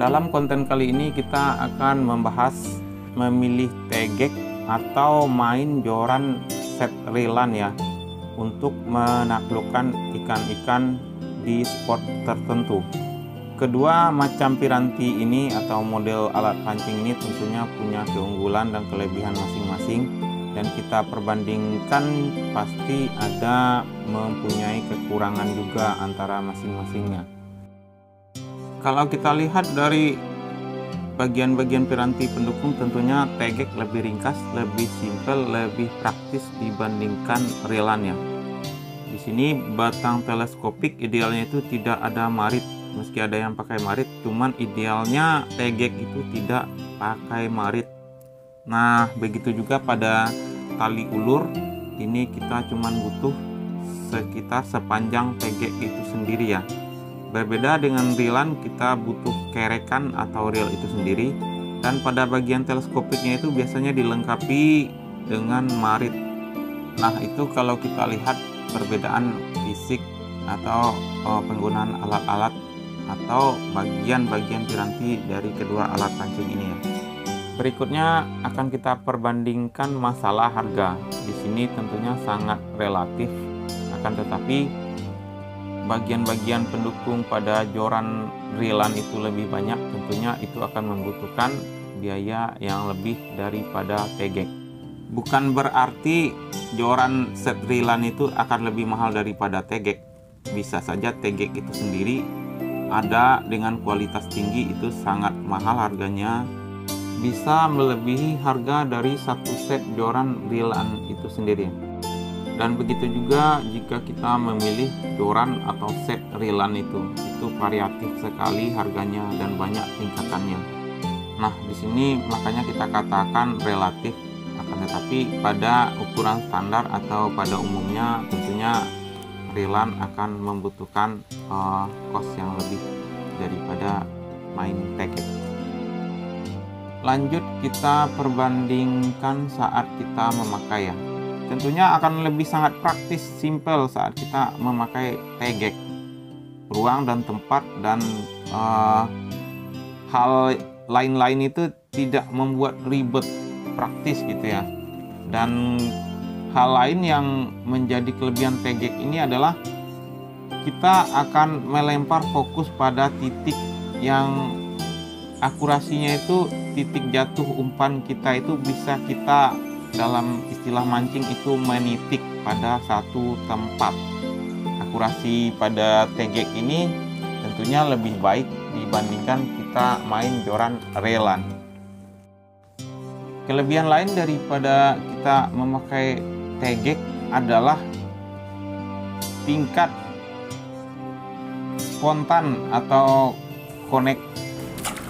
Dalam konten kali ini kita akan membahas memilih tegek atau main joran set reelan ya, untuk menaklukkan ikan-ikan di spot tertentu. Kedua macam piranti ini atau model alat pancing ini tentunya punya keunggulan dan kelebihan masing-masing, dan kita perbandingkan pasti ada mempunyai kekurangan juga antara masing-masingnya. Kalau kita lihat dari bagian-bagian piranti pendukung, tentunya tegek lebih ringkas, lebih simpel, lebih praktis dibandingkan reelannya. Di sini batang teleskopik idealnya itu tidak ada marit, meski ada yang pakai marit, cuman idealnya tegek itu tidak pakai marit. Nah, begitu juga pada tali ulur, ini kita cuman butuh sekitar sepanjang tegek itu sendiri ya. Berbeda dengan reelan, kita butuh kerekan atau reel itu sendiri, dan pada bagian teleskopiknya itu biasanya dilengkapi dengan marit. Nah, itu kalau kita lihat perbedaan fisik atau penggunaan alat-alat atau bagian-bagian piranti dari kedua alat pancing ini ya. Berikutnya akan kita perbandingkan masalah harga. Di sini tentunya sangat relatif, akan tetapi bagian-bagian pendukung pada joran reelan itu lebih banyak, tentunya itu akan membutuhkan biaya yang lebih daripada tegek. Bukan berarti joran set reelan itu akan lebih mahal daripada tegek. Bisa saja tegek itu sendiri ada dengan kualitas tinggi itu sangat mahal harganya, bisa melebihi harga dari satu set joran reelan itu sendiri. Dan begitu juga jika kita memilih joran atau set reelan itu variatif sekali harganya dan banyak tingkatannya. Nah, di sini makanya kita katakan relatif, akan tetapi pada ukuran standar atau pada umumnya tentunya reelan akan membutuhkan cost yang lebih daripada main tegek. Lanjut kita perbandingkan saat kita memakai ya. Tentunya akan lebih sangat praktis, simple saat kita memakai tegek. Ruang dan tempat dan hal lain-lain itu tidak membuat ribet, praktis gitu ya. Dan hal lain yang menjadi kelebihan tegek ini adalah kita akan melempar fokus pada titik yang akurasinya itu titik jatuh umpan kita itu bisa kita dalam istilah mancing itu menitik pada satu tempat. Akurasi pada tegek ini tentunya lebih baik dibandingkan kita main joran reelan. Kelebihan lain daripada kita memakai tegek adalah tingkat spontan atau connect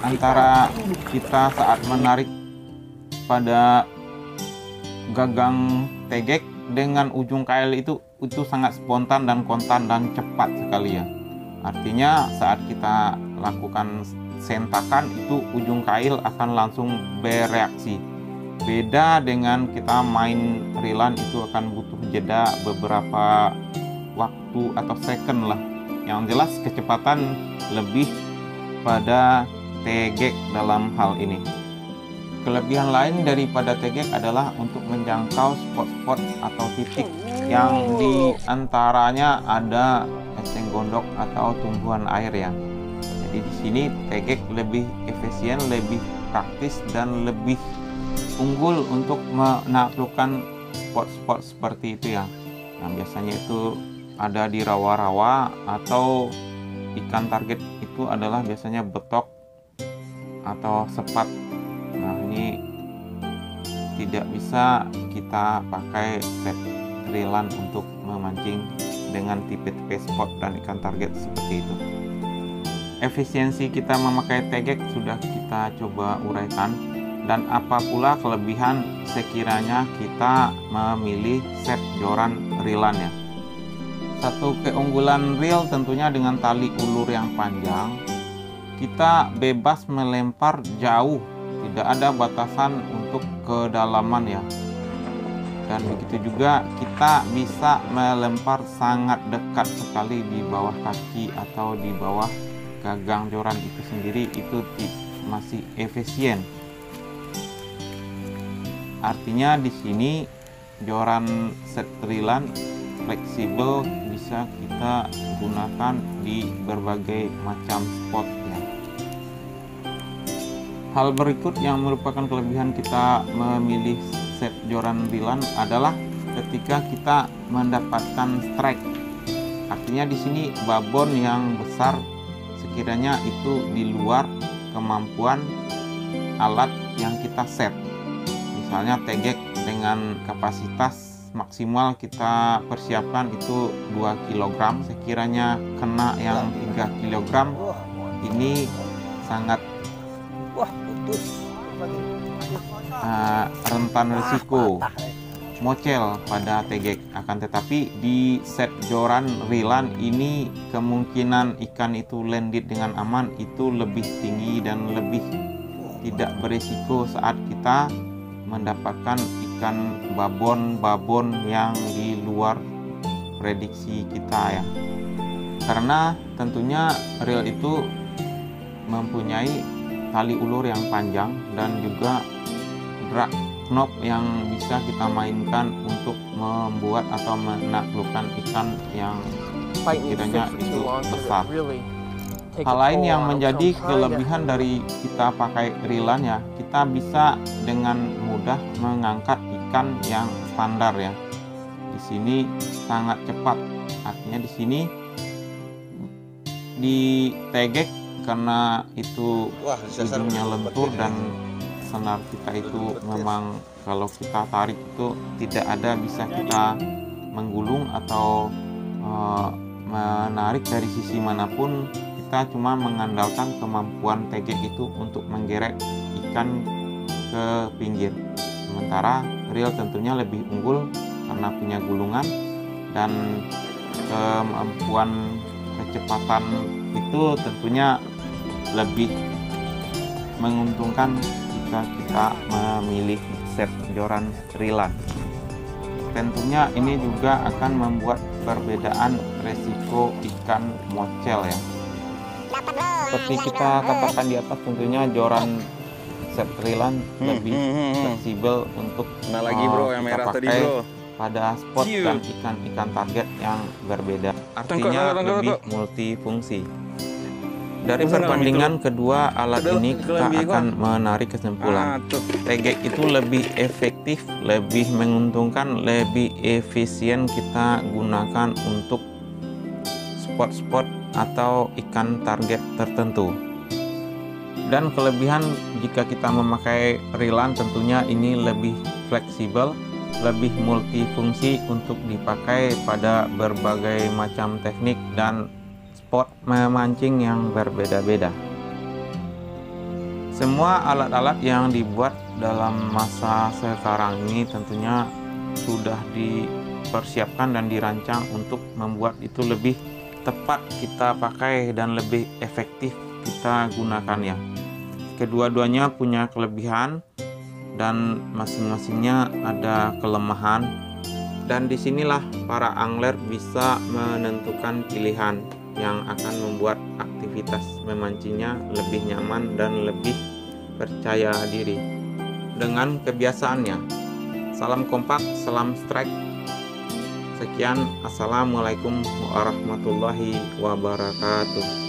antara kita saat menarik pada gagang tegek dengan ujung kail itu sangat spontan dan kontan dan cepat sekali ya. Artinya saat kita lakukan sentakan itu ujung kail akan langsung bereaksi. Beda dengan kita main reelan itu akan butuh jeda beberapa waktu atau second lah. Yang jelas kecepatan lebih pada tegek dalam hal ini. Kelebihan lain daripada tegek adalah untuk menjangkau spot-spot atau titik yang di antaranya ada eceng gondok atau tumbuhan air ya. Jadi di sini tegek lebih efisien, lebih praktis dan lebih unggul untuk menaklukkan spot-spot seperti itu ya. Yang biasanya itu ada di rawa-rawa atau ikan target itu adalah biasanya betok atau sepat. Nah, ini tidak bisa kita pakai set reelan untuk memancing dengan tipe-tipe spot dan ikan target seperti itu. Efisiensi kita memakai tegek sudah kita coba uraikan, dan apa pula kelebihan sekiranya kita memilih set joran reelan ya. Satu keunggulan reel tentunya dengan tali ulur yang panjang, kita bebas melempar jauh, tidak ada batasan untuk kedalaman ya. Dan begitu juga kita bisa melempar sangat dekat sekali di bawah kaki atau di bawah gagang joran itu sendiri itu masih efisien. Artinya di sini joran set rilan fleksibel, bisa kita gunakan di berbagai macam spot ya. Hal berikut yang merupakan kelebihan kita memilih set joran rilan adalah ketika kita mendapatkan strike. Artinya di sini babon yang besar sekiranya itu di luar kemampuan alat yang kita set. Misalnya tegek dengan kapasitas maksimal kita persiapkan itu 2 kg, sekiranya kena yang 3 kg, ini sangat rentan risiko mocel pada tegek. Akan tetapi di set joran rilan ini kemungkinan ikan itu landed dengan aman itu lebih tinggi dan lebih tidak berisiko saat kita mendapatkan ikan babon yang di luar prediksi kita ya. Karena tentunya reel itu mempunyai tali ulur yang panjang dan juga drag knob yang bisa kita mainkan untuk membuat atau menaklukkan ikan yang sekiranya itu besar. Hal lain yang menjadi kelebihan dari kita pakai reelan ya, kita bisa dengan mudah mengangkat ikan yang standar ya. Di sini sangat cepat. Artinya di sini di tegek karena itu ujungnya lentur dan senar kita itu memang kalau kita tarik itu tidak ada bisa kita menggulung atau menarik dari sisi manapun. Kita cuma mengandalkan kemampuan tegek itu untuk menggerek ikan ke pinggir. Sementara reel tentunya lebih unggul karena punya gulungan dan kemampuan kecepatan itu tentunya lebih menguntungkan jika kita memilih set joran reelan. Tentunya ini juga akan membuat perbedaan resiko ikan mocel ya. Seperti kita katakan di atas, tentunya joran set reelan lebih fleksibel untuk kita pakai pada spot dan ikan-ikan target yang berbeda. Artinya lebih multifungsi. Dari perbandingan kedua alat ini kita akan menarik kesimpulan tegek itu lebih efektif, lebih menguntungkan, lebih efisien kita gunakan untuk spot-spot atau ikan target tertentu. Dan kelebihan jika kita memakai reelan tentunya ini lebih fleksibel, lebih multifungsi untuk dipakai pada berbagai macam teknik dan spot memancing yang berbeda-beda. Semua alat-alat yang dibuat dalam masa sekarang ini tentunya sudah dipersiapkan dan dirancang untuk membuat itu lebih tepat kita pakai dan lebih efektif kita gunakan ya. Kedua-duanya punya kelebihan dan masing-masingnya ada kelemahan, dan disinilah para angler bisa menentukan pilihan yang akan membuat aktivitas memancingnya lebih nyaman dan lebih percaya diri dengan kebiasaannya. Salam kompak, salam strike. Sekian, assalamualaikum warahmatullahi wabarakatuh.